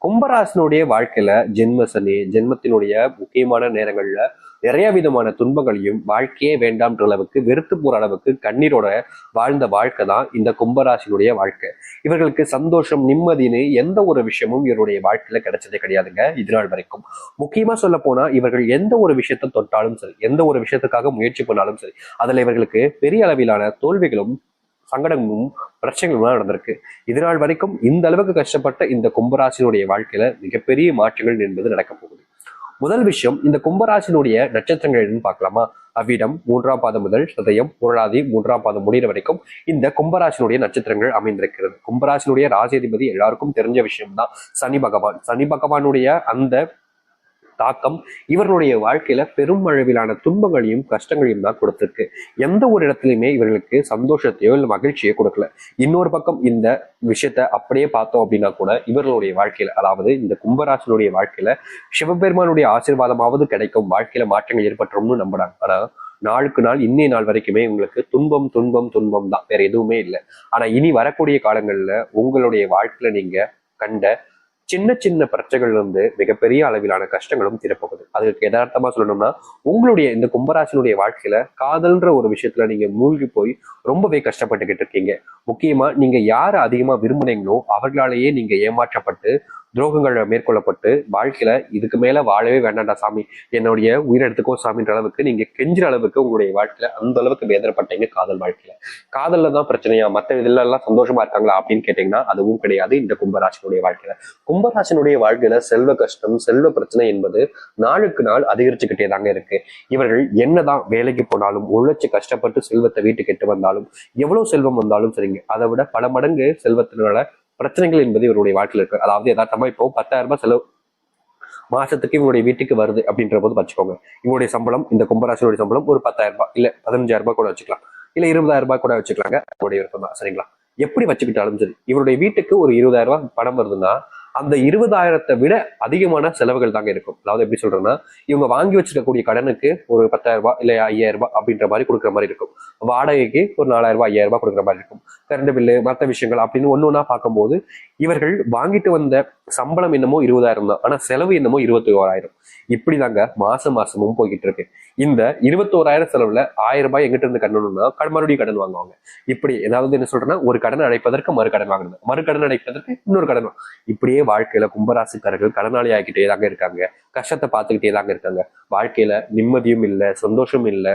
கும்பராசனுடைய வாழ்க்கையில ஜென்ம சனி, ஜென்மத்தினுடைய முக்கியமான நேரங்கள்ல நிறைய விதமான துன்பங்களையும் வாழ்க்கையே வேண்டாம்ன்ற அளவுக்கு வெறுத்து போற அளவுக்கு கண்ணீரோட வாழ்ந்த வாழ்க்கை தான் இந்த கும்பராசினுடைய வாழ்க்கை. இவர்களுக்கு சந்தோஷம், நிம்மதினு எந்த ஒரு விஷயமும் இவருடைய வாழ்க்கையில கிடைச்சதே கிடையாதுங்க இது நாள் வரைக்கும். முக்கியமா சொல்ல போனா இவர்கள் எந்த ஒரு விஷயத்தை தொட்டாலும் சரி, எந்த ஒரு விஷயத்துக்காக முயற்சி பண்ணாலும் சரி, அதுல இவர்களுக்கு பெரிய அளவிலான தோல்விகளும் சங்கடமும் பிரச்சனைகளும் நடந்திருக்கு. இதனால் வரைக்கும் இந்த அளவுக்கு கஷ்டப்பட்ட இந்த கும்பராசினுடைய வாழ்க்கையில மிகப்பெரிய மாற்றங்கள் என்பது நடக்க போகுது. முதல் விஷயம், இந்த கும்பராசினுடைய நட்சத்திரங்கள் என்னன்னு பார்க்கலாமா? அவ்விடம் 3ஆம் பாதம் முதல் சதயம், புரட்டாதி 3ஆம் பாதம் முடிகிற வரைக்கும் இந்த கும்பராசினுடைய நட்சத்திரங்கள் அமைந்திருக்கிறது. கும்பராசினுடைய ராசியதிபதி எல்லாருக்கும் தெரிஞ்ச விஷயம் தான் சனி பகவான். சனி பகவானுடைய அந்த தாக்கம் இவர்களுடைய வாழ்க்கையில பெரும் அளவிலான துன்பங்களையும் கஷ்டங்களையும் தான் கொடுத்திருக்கு. எந்த ஒரு இடத்துலையுமே இவர்களுக்கு சந்தோஷத்தையோ இல்லை மகிழ்ச்சியோ கொடுக்கல. இன்னொரு பக்கம் இந்த விஷயத்த அப்படியே பார்த்தோம் அப்படின்னா கூட இவர்களுடைய வாழ்க்கையில, அதாவது இந்த கும்பராசினுடைய வாழ்க்கையில சிவபெருமானுடைய ஆசீர்வாதமாவது கிடைக்கும், வாழ்க்கையில மாற்றங்கள் ஏற்பட்டுரும்னு நம்புறாங்க. ஆனா நாளுக்கு நாள் இன்னைய நாள் வரைக்குமே உங்களுக்கு துன்பம் துன்பம் துன்பம் தான், வேற எதுவுமே இல்லை. ஆனா இனி வரக்கூடிய காலங்கள்ல உங்களுடைய வாழ்க்கையில நீங்க கண்ட சின்ன சின்ன பிரச்சனைகள் வந்து மிகப்பெரிய அளவிலான கஷ்டங்களும் தீரப்போகுது. அதுக்கு யதார்த்தமா சொல்லணும்னா, உங்களுடைய இந்த கும்பராசினுடைய வாழ்க்கையில காதல்ன்ற ஒரு விஷயத்துல நீங்க மூழ்கி போய் ரொம்பவே கஷ்டப்பட்டுக்கிட்டு இருக்கீங்க. முக்கியமா நீங்க யாரை அதிகமா விரும்புனீங்களோ அவர்களாலேயே நீங்க ஏமாற்றப்பட்டு துரோகங்கள் மேற்கொள்ளப்பட்டு வாழ்க்கையில இதுக்கு மேல வாழவே வேண்டாம்டா சாமி, என்னுடைய உயிரெடுத்துக்கோ சாமின்ற அளவுக்கு நீங்க கெஞ்சுற அளவுக்கு உங்களுடைய வாழ்க்கையில அந்த அளவுக்கு வேதனைப்பட்டீங்க காதல் வாழ்க்கையில. காதல்ல தான் பிரச்சனையா, மற்ற இதுல எல்லாம் சந்தோஷமா இருக்காங்களா அப்படின்னு கேட்டீங்கன்னா அதுவும் கிடையாது இந்த கும்பராசினுடைய வாழ்க்கையில. கும்பராசினுடைய வாழ்க்கையில செல்வ கஷ்டம், செல்வ பிரச்சனை என்பது நாளுக்கு நாள் அதிகரிச்சுக்கிட்டே தாங்க இருக்கு. இவர்கள் என்னதான் வேலைக்கு போனாலும், உழைச்சு கஷ்டப்பட்டு செல்வத்தை வீட்டுக்கு எட்டு வந்தாலும், எவ்வளவு செல்வம் வந்தாலும் சரிங்க, அதை விட பல மடங்கு செல்வத்தினால பிரச்சனைகள் என்பது இவருடைய வாழ்க்கையில் இருக்கு. அதாவது யதார்த்தமா இப்போ 10,000 ரூபாய் செலவு மாசத்துக்கு இவங்களுடைய வீட்டுக்கு வருது அப்படின்ற போது வச்சுக்கோங்க. இவங்களுடைய சம்பளம், இந்த கும்பராசினுடைய சம்பளம் ஒரு 10,000 ரூபாய், இல்ல 15,000 ரூபாய் கூட வச்சுக்கலாம், இல்ல 20,000 ரூபாய் கூட வச்சுக்கலாங்க. அவருடைய விருப்பம் தான், சரிங்களா? எப்படி வச்சுக்கிட்டாலும் சரி, இவருடைய வீட்டுக்கு ஒரு 20,000 ரூபாய் பணம் வருதுன்னா அந்த 20,000 விட அதிகமான செலவுகள் தாங்க இருக்கும். அதாவது எப்படி சொல்றேன்னா, இவங்க வாங்கி வச்சிருக்கக்கூடிய கடனுக்கு ஒரு 10,000 ரூபாய் இல்ல 5,000 ரூபாய் அப்படின்ற மாதிரி கொடுக்குற மாதிரி இருக்கும். வாடகைக்கு ஒரு 4,000 ரூபாய் 5,000 ரூபாய் கொடுக்குற மாதிரி இருக்கும். கரண்ட் பில்லு, மற்ற விஷயங்கள் அப்படின்னு ஒண்ணு பார்க்கும்போது இவர்கள் வாங்கிட்டு வந்த சம்பளம் என்னமோ 20,000 தான், ஆனா செலவு என்னமோ 21,000. இப்படிதாங்க மாசமும் போய்கிட்டு இருக்கு. இந்த 21,000 செலவுல 1,000 ரூபாய் எங்கிட்ட இருந்து கட்டணும்னா மறுபடியும் கடன் வாங்குவாங்க. இப்படி ஏதாவது என்ன சொல்றேன்னா, ஒரு கடன் அடைப்பதற்கு மறு கடன் வாங்கணும், மறு கடன் அடைப்பதற்கு இன்னொரு கடன். இப்படியே வாழ்க்கையில கும்பராசிக்காரர்கள் கடனாளி ஆகிக்கிட்டே தாங்க இருக்காங்க. கஷ்டத்தை பார்த்துக்கிட்டே தாங்க இருக்காங்க. வாழ்க்கையில நிம்மதியும் இல்லை, சந்தோஷமும் இல்லை,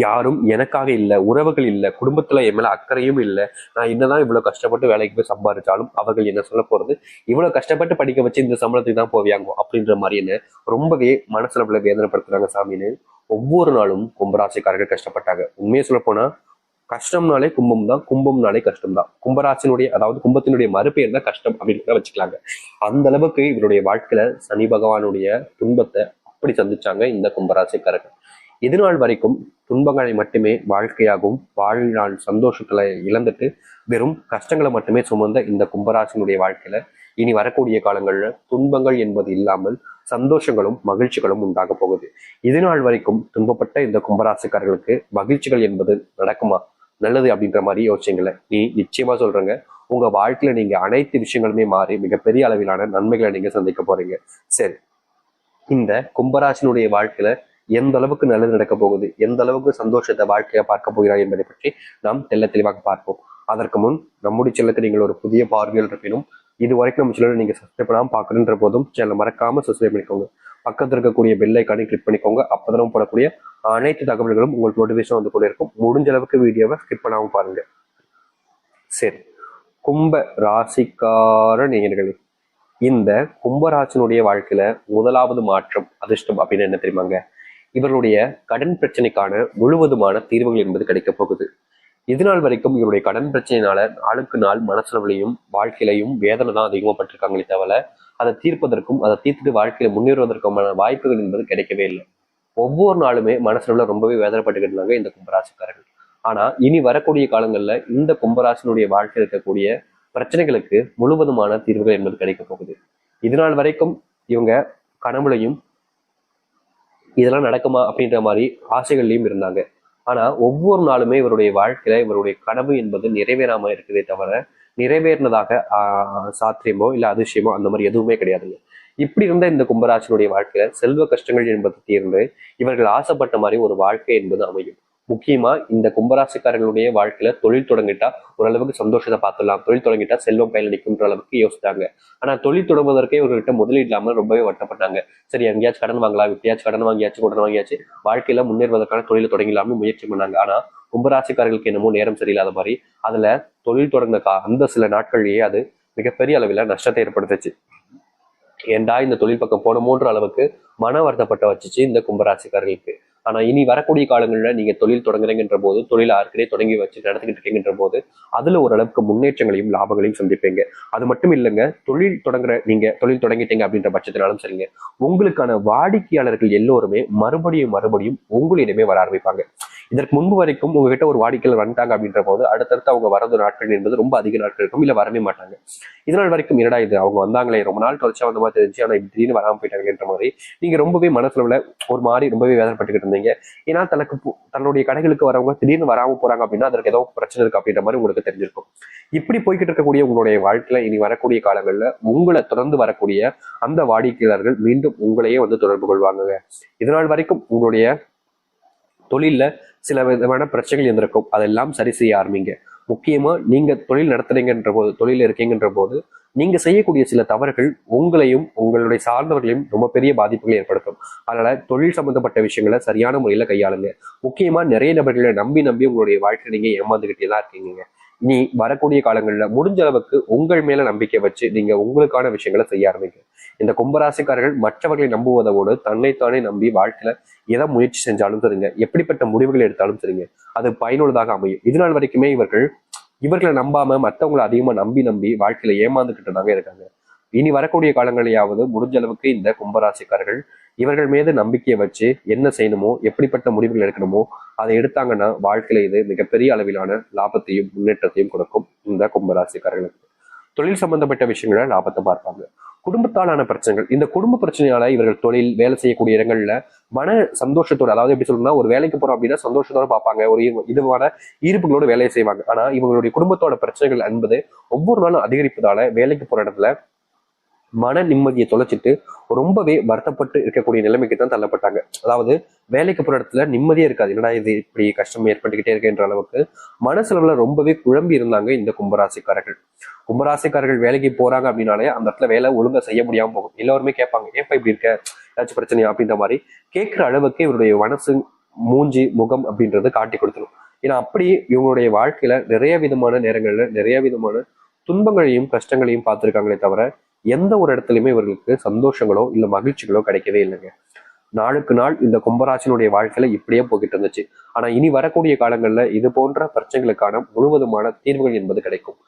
யாரும் எனக்காக இல்லை, உறவுகள் இல்லை, குடும்பத்துல என் மேல அக்கறையும் இல்லை. நான் என்னதான் இவ்வளவு கஷ்டப்பட்டு வேலைக்கு போய் சம்பாதிச்சாலும் அவர்கள் என்ன சொல்ல போறது, இவ்வளவு கஷ்டப்பட்டு படிக்க வச்சு இந்த சம்பளத்துக்கு தான் போவியாங்க அப்படின்ற மாதிரி என்ன ரொம்பவே மனசுல வேதனைப்படுத்துறாங்க சாமின்னு ஒவ்வொரு நாளும் கும்பராசிக்காரர்கள் கஷ்டப்பட்டாங்க. உண்மையை சொல்ல போனா கஷ்டம்னாலே கும்பம் தான், கும்பம்னாலே கஷ்டம் தான். கும்பராசினுடைய, அதாவது கும்பத்தினுடைய மறுபெயர் தான் கஷ்டம் அப்படின்னு வச்சுக்கலாங்க. அந்த அளவுக்கு இவருடைய வாழ்க்கையில சனி பகவானுடைய துன்பத்தை அப்படி சந்திச்சாங்க இந்த கும்பராசிக்காரர்கள். இது நாள் வரைக்கும் துன்பங்களை மட்டுமே வாழ்க்கையாகவும், வாழ்நாள் சந்தோஷத்துல இழந்துட்டு வெறும் கஷ்டங்களை மட்டுமே சுமந்த இந்த கும்பராசினுடைய வாழ்க்கையில இனி வரக்கூடிய காலங்கள்ல துன்பங்கள் என்பது இல்லாமல் சந்தோஷங்களும் மகிழ்ச்சிகளும் உண்டாக போகுது. இது நாள் வரைக்கும் துன்பப்பட்ட இந்த கும்பராசிக்காரர்களுக்கு மகிழ்ச்சிகள் என்பது நடக்குமா, நல்லது அப்படின்ற மாதிரி யோசிச்சிங்கள, நீ நிச்சயமா சொல்றேங்க, உங்க வாழ்க்கையில நீங்க அனைத்து விஷயங்களுமே மாறி மிகப்பெரிய அளவிலான நன்மைகளை நீங்க சந்திக்க போறீங்க. சரி, இந்த கும்பராசினுடைய வாழ்க்கையில எந்த அளவுக்கு நல்லது நடக்க போகுது, எந்த அளவுக்கு சந்தோஷத்தை வாழ்க்கையை பார்க்க போகிறார் என்பதை பற்றி நாம் தெளிவாக பார்ப்போம். அதற்கு முன் நம்முடைய சேனலுக்கு நீங்கள் ஒரு புதிய பார்வையில் இருப்பினும் இது வரைக்கும் நம்ம சேனலை நீங்க சப்ஸ்கிரைப் பண்ணாம பார்க்கணுன்ற போதும் சேனலை மறக்காம சப்ஸ்கிரைப் பண்ணிக்கோங்க. பக்கத்தில் இருக்கக்கூடிய பெல் ஐக்கானை கிளிக் பண்ணிக்கோங்க. அப்பதான் போடக்கூடிய அனைத்து தகவல்களும் உங்களுக்கு நோட்டிபிகேஷன் வந்து கொண்டு இருக்கும். முடிஞ்ச அளவுக்கு வீடியோவை ஸ்கிப் பண்ணாம பாருங்க. சரி, கும்ப ராசிக்கார நேயர்களே, இந்த கும்பராசினுடைய வாழ்க்கையில முதலாவது மாற்றம் அதிர்ஷ்டம் அப்படின்னு என்ன தெரியுமாங்க? இவர்களுடைய கடன் பிரச்சனைக்கான முழுவதுமான தீர்வுகள் என்பது கிடைக்க போகுது. இது நாள் வரைக்கும் இவருடைய கடன் பிரச்சனையினால நாளுக்கு நாள் மனசுலையும் வாழ்க்கையிலையும் வேதனை தான் அதிகமாகப்பட்டிருக்காங்களே தவிர அதை தீர்ப்பதற்கும் அதை தீர்த்துட்டு வாழ்க்கையில முன்னேறுவதற்குமான வாய்ப்புகள் என்பது கிடைக்கவே இல்லை. ஒவ்வொரு நாளுமே மனசுல ரொம்பவே வேதனைப்பட்டுக்கிட்டு இருந்தாங்க இந்த கும்பராசிக்காரர்கள். ஆனா இனி வரக்கூடிய காலங்கள்ல இந்த கும்பராசினுடைய வாழ்க்கையில் இருக்கக்கூடிய பிரச்சனைகளுக்கு முழுவதுமான தீர்வுகள் என்பது கிடைக்க போகுது. இது நாள் வரைக்கும் இவங்க கனவுலையும் இதெல்லாம் நடக்குமா அப்படின்ற மாதிரி ஆசைகள்லையும் இருந்தாங்க. ஆனா ஒவ்வொரு நாளுமே இவருடைய வாழ்க்கையில இவருடைய கனவு என்பது நிறைவேறாம இருக்குதே தவிர நிறைவேறினதாக சாத்தியமோ இல்ல அதிசயமோ அந்த மாதிரி எதுவுமே கிடையாதுங்க. இப்படி இருந்த இந்த கும்பராசினுடைய வாழ்க்கையில செல்வ கஷ்டங்கள் என்பது தீர்ந்து இவர்கள் ஆசைப்பட்ட மாதிரி ஒரு வாழ்க்கை என்பது அமையும். முக்கியமா இந்த கும்பராசிக்காரர்களுடைய வாழ்க்கையில தொழில் தொடங்கிட்டா ஓரளவுக்கு சந்தோஷத்தை பார்த்துடலாம், தொழில் தொடங்கிட்டா செல்வம் கையில் நிற்கும்ன்ற அளவுக்கு யோசிச்சாங்க. ஆனா தொழில் தொடங்குவதற்கே இவர்கிட்ட முதலீடு இல்லாமல் ரொம்பவே வட்டப்பட்டாங்க. சரி எங்கேயாச்சும் கடன் வாங்கலாம், இப்படியாச்சும் கடன் வாங்கியாச்சு வாழ்க்கையில முன்னேறுவதற்கான தொழிலை தொடங்கலாம்னு முயற்சி பண்ணாங்க. ஆனா கும்பராசிக்காரர்களுக்கு என்னமோ நேரம் சரியில்லாத மாதிரி அதுல தொழில் தொடங்க அந்த சில நாட்கள்லயே அது மிகப்பெரிய அளவில் நஷ்டத்தை ஏற்படுத்துச்சு. ஏண்டா இந்த தொழில் பக்கம் போனமோன்ற அளவுக்கு மன வருத்தப்பட்ட வச்சுச்சு இந்த கும்பராசிக்காரர்களுக்கு. ஆனா இனி வரக்கூடிய காலங்களில் நீங்க தொழில் தொடங்குறீங்கன்ற போது, தொழில் ஆர்க்கனே தொடங்கி வச்சு நடத்திக்கிட்டு இருக்கீங்கன்ற போது அதுல ஓரளவுக்கு முன்னேற்றங்களையும் லாபங்களையும் சந்திப்பீங்க. அது மட்டும் இல்லைங்க, நீங்க தொழில் தொடங்கிட்டீங்க அப்படின்ற பட்சத்தினாலும் சரிங்க, உங்களுக்கான வாடிக்கையாளர்கள் எல்லோருமே மறுபடியும் உங்களிடமே வர ஆரம்பிப்பாங்க. இதற்கு முன்பு வரைக்கும் உங்ககிட்ட ஒரு வாடிக்கையாளர் வந்துட்டாங்க அப்படின்ற போது அடுத்தடுத்து அவங்க வரது நாட்கள் என்பது ரொம்ப அதிக நாட்கள் இருக்கும், இல்ல வரவே மாட்டாங்க. இதனால் வரைக்கும் என்னடா இது அவங்க வந்தாங்களே ரொம்ப நாள் கழிச்சா வந்த மாதிரி தெரிஞ்சு ஆனா திடீர்னு வராம போயிட்டாங்கன்ற மாதிரி நீங்க ரொம்பவே மனசுல ஒரு மாதிரி ரொம்பவே வேதனைப்பட்டுக்கிட்டு இருந்தீங்க. ஏன்னா தன்னுடைய கடைகளுக்கு வரவங்க திடீர்னு வராம போறாங்க அப்படின்னா அதற்கு ஏதோ பிரச்சனை இருக்கு அப்படின்ற மாதிரி உங்களுக்கு தெரிஞ்சிருக்கும். இப்படி போய்கிட்டு இருக்கக்கூடிய உங்களுடைய வாழ்க்கையில இனி வரக்கூடிய காலங்கள்ல உங்களை தொடர்ந்து வரக்கூடிய அந்த வாடிக்கையாளர்கள் மீண்டும் உங்களையே தொடர்பு கொள்வாங்க. இதனால் வரைக்கும் உங்களுடைய தொழில்ல சில விதமான பிரச்சனைகள் இருந்திருக்கும், அதெல்லாம் சரி செய்ய ஆரம்பிங்க. முக்கியமா நீங்க தொழில் நடத்துறீங்கன்ற போது, தொழில் இருக்கீங்கன்ற போது நீங்க செய்யக்கூடிய சில தவறுகள் உங்களையும் உங்களுடைய சார்ந்தவர்களையும் ரொம்ப பெரிய பாதிப்புகளை ஏற்படுத்தும். அதனால தொழில் சம்பந்தப்பட்ட விஷயங்களை சரியான முறையில கையாளுங்க. முக்கியமா நிறைய நபர்களை நம்பி உங்களுடைய வாழ்க்கை நீங்க ஏமாந்துகிட்டே தான் இருக்கீங்க. இனி வரக்கூடிய காலங்களில் முடிஞ்ச அளவுக்கு உங்கள் மேல நம்பிக்கை வச்சு நீங்க உங்களுக்கான விஷயங்களை செய்ய ஆரம்பிங்க. இந்த கும்பராசிக்காரர்கள் மற்றவர்களை நம்புவதோடு தன்னைத்தானே நம்பி வாழ்க்கையில எதை முயற்சி செஞ்சாலும் சரிங்க, எப்படிப்பட்ட முடிவுகள் எடுத்தாலும் சரிங்க, அது பயனுள்ளதாக அமையும். இதனால் வரைக்குமே இவர்களை நம்பாம மற்றவங்களை அதிகமா நம்பி வாழ்க்கையில ஏமாந்துகிட்டு தாங்க இருக்காங்க. இனி வரக்கூடிய காலங்களையாவது முடிஞ்ச அளவுக்கு இந்த கும்பராசிக்காரர்கள் இவர்கள் மீது நம்பிக்கையை வச்சு என்ன செய்யணுமோ, எப்படிப்பட்ட முடிவுகள் எடுக்கணுமோ அதை எடுத்தாங்கன்னா வாழ்க்கையில இது மிகப்பெரிய அளவிலான லாபத்தையும் முன்னேற்றத்தையும் கொடுக்கும். இந்த கும்பராசிக்காரர்களுக்கு தொழில் சம்பந்தப்பட்ட விஷயங்கள லாபத்தை பார்ப்பாங்க. குடும்பத்தாலான பிரச்சனைகள், இந்த குடும்ப பிரச்சனையால இவர்கள் தொழில் வேலை செய்யக்கூடிய இடங்கள்ல மன சந்தோஷத்தோட, அதாவது எப்படி சொல்லணும்னா ஒரு வேலைக்கு போறோம் அப்படின்னா சந்தோஷத்தோட பார்ப்பாங்க, ஒரு இதுவான ஈர்ப்புகளோட வேலையை செய்வாங்க. ஆனா இவங்களுடைய குடும்பத்தோட பிரச்சனைகள் என்பது ஒவ்வொரு நாளும் அதிகரிப்பதால வேலைக்கு போற இடத்துல மன நிம்மதியை தொலைச்சிட்டு ரொம்பவே வருத்தப்பட்டு இருக்கக்கூடிய நிலைமைக்கு தான் தள்ளப்பட்டாங்க. அதாவது வேலைக்கு போற இடத்துல நிம்மதியே இருக்காது, என்னடா இது இப்படி கஷ்டம் ஏற்பட்டுக்கிட்டே இருக்குன்ற அளவுக்கு மனசுல ரொம்பவே குழம்பி இருந்தாங்க இந்த கும்பராசிக்காரர்கள். கும்பராசிக்காரர்கள் வேலைக்கு போறாங்க அப்படின்னாலே அந்த இடத்துல வேலை ஒழுங்கா செய்ய முடியாம போகும். எல்லாருமே கேட்பாங்க, ஏப்பா இப்படி இருக்க, ஏதாச்சும் பிரச்சனையா அப்படின்ற மாதிரி கேட்கிற அளவுக்கு இவருடைய மனசு மூஞ்சி முகம் அப்படின்றது காட்டி கொடுத்துரும். ஏன்னா அப்படி இவங்களுடைய வாழ்க்கையில நிறைய விதமான நேரங்கள்ல நிறைய விதமான துன்பங்களையும் கஷ்டங்களையும் பார்த்திருக்காங்களே தவிர எந்த ஒரு இடத்துலையுமே இவர்களுக்கு சந்தோஷங்களோ இல்ல மகிழ்ச்சிகளோ கிடைக்கவே இல்லைங்க. நாளுக்கு நாள் இந்த கும்பராசினுடைய வாழ்க்கையில இப்படியே போய்கிட்டு இருந்துச்சு. ஆனா இனி வரக்கூடிய காலங்கள்ல இது போன்ற பிரச்சனைகளுக்கான முழுவதுமான தீர்வுகள் என்பது கிடைக்கும்.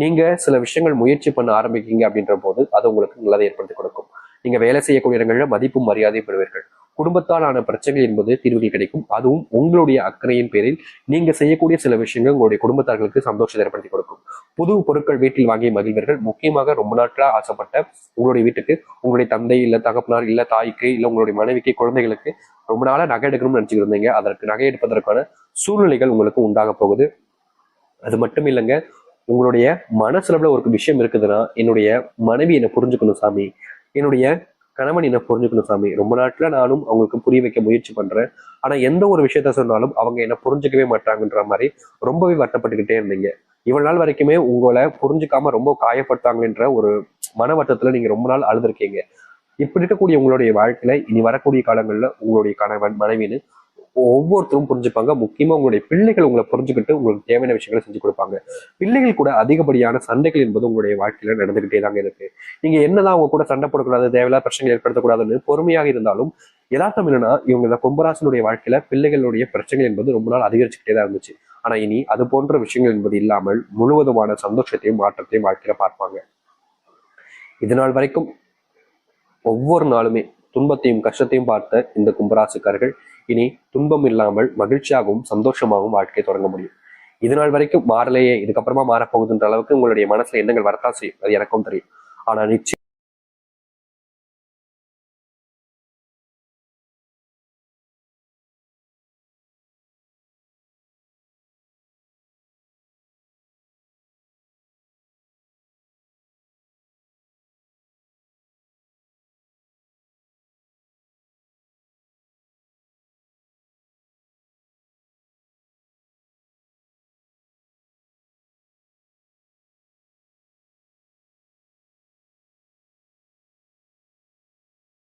நீங்க சில விஷயங்கள் முயற்சி பண்ண ஆரம்பிக்கீங்க அப்படின்ற போது அது உங்களுக்கு நல்லதை ஏற்படுத்தி கொடுக்கும். நீங்க வேலை செய்யக்கூடிய இடங்கள்ல மதிப்பும் மரியாதையும் பெறுவீர்கள். குடும்பத்தாலான பிரச்சனைகள் என்பது தீர்வுகள் கிடைக்கும். அதுவும் உங்களுடைய அக்கறையின் பேரில் நீங்க செய்யக்கூடிய சில விஷயங்கள் உங்களுடைய குடும்பத்தார்களுக்கு சந்தோஷத்தை ஏற்படுத்தி கொடுக்கும். புது பொருட்கள் வீட்டில் வாங்கி மகிழ்வீர்கள். முக்கியமாக ரொம்ப நாட்களா ஆசைப்பட்ட உங்களுடைய வீட்டுக்கு உங்களுடைய தந்தை இல்ல தகப்பனார் இல்ல தாய்க்கு இல்ல உங்களுடைய மனைவிக்கு குழந்தைகளுக்கு ரொம்ப நாளா நகை எடுக்கணும்னு நினைச்சுட்டு இருந்தீங்க, அதற்கு நகை எடுப்பதற்கான சூழ்நிலைகள் உங்களுக்கு உண்டாக போகுது. அது மட்டும் இல்லைங்க, உங்களுடைய மனசுல ஒரு விஷயம் இருக்குதுன்னா, என்னுடைய மனைவி என்னை புரிஞ்சுக்கணும் சாமி, என்னுடைய கணவன் என்ன புரிஞ்சுக்கணும் சாமி, ரொம்ப நாட்கள நானும் அவங்களுக்கு புரிய வைக்க முயற்சி பண்றேன், ஆனா எந்த ஒரு விஷயத்த சொன்னாலும் அவங்க என்ன புரிஞ்சுக்கவே மாட்டாங்கன்ற மாதிரி ரொம்பவே வருத்தப்பட்டுக்கிட்டே இருந்தீங்க. இவ்வளவு நாள் வரைக்குமே உங்களை புரிஞ்சுக்காம ரொம்ப காயப்படுத்தாங்கன்ற ஒரு மன வருத்தத்துல நீங்க ரொம்ப நாள் அழுதுருக்கீங்க. இப்படி இருக்கக்கூடிய உங்களுடைய வாழ்க்கையில இனி வரக்கூடிய காலங்கள்ல உங்களுடைய கணவன் மனைவின்னு ஒவ்வொருத்தரும் புரிஞ்சுப்பாங்க. முக்கியமா உங்களுடைய பிள்ளைகள் உங்களை புரிஞ்சுக்கிட்டு உங்களுக்கு தேவையான விஷயங்களை செஞ்சு கொடுப்பாங்க. பிள்ளைகள் கூட அதிகப்படியான சண்டைகள் என்பது உங்களுடைய வாழ்க்கையில நடந்துகிட்டே தாங்க இருக்கு. நீங்க என்னதான் அவங்க கூட சண்டை போடக்கூடாது, தேவையில்லாத பிரச்சனைகள் ஏற்படுத்தக்கூடாதுன்னு பொறுமையாக இருந்தாலும் யதார்த்தம் என்னன்னா இவங்க இந்த கும்பராசனுடைய வாழ்க்கையில பிள்ளைகளுடைய பிரச்சனைகள் என்பது ரொம்ப நாள் அதிகரிச்சுக்கிட்டே தான் இருந்துச்சு. ஆனா இனி அது போன்ற விஷயங்கள் என்பது இல்லாமல் முழுவதுமான சந்தோஷத்தையும் மாற்றத்தையும் வாழ்க்கையில பார்ப்பாங்க. இதனால் வரைக்கும் ஒவ்வொரு நாளுமே துன்பத்தையும் கஷ்டத்தையும் பார்த்த இந்த கும்பராசிக்காரர்கள் இனி துன்பம் இல்லாமல் மகிழ்ச்சியாகவும் சந்தோஷமாகவும் வாழ்க்கையை தொடங்க முடியும். இதனால் வரைக்கும் மாறலையே, இதுக்கப்புறமா மாறப்போகுதுன்ற அளவுக்கு உங்களுடைய மனசுல எண்ணங்கள் வரத்தான் செய்யும், அது எனக்கும் தெரியும். ஆனா நிச்சயம்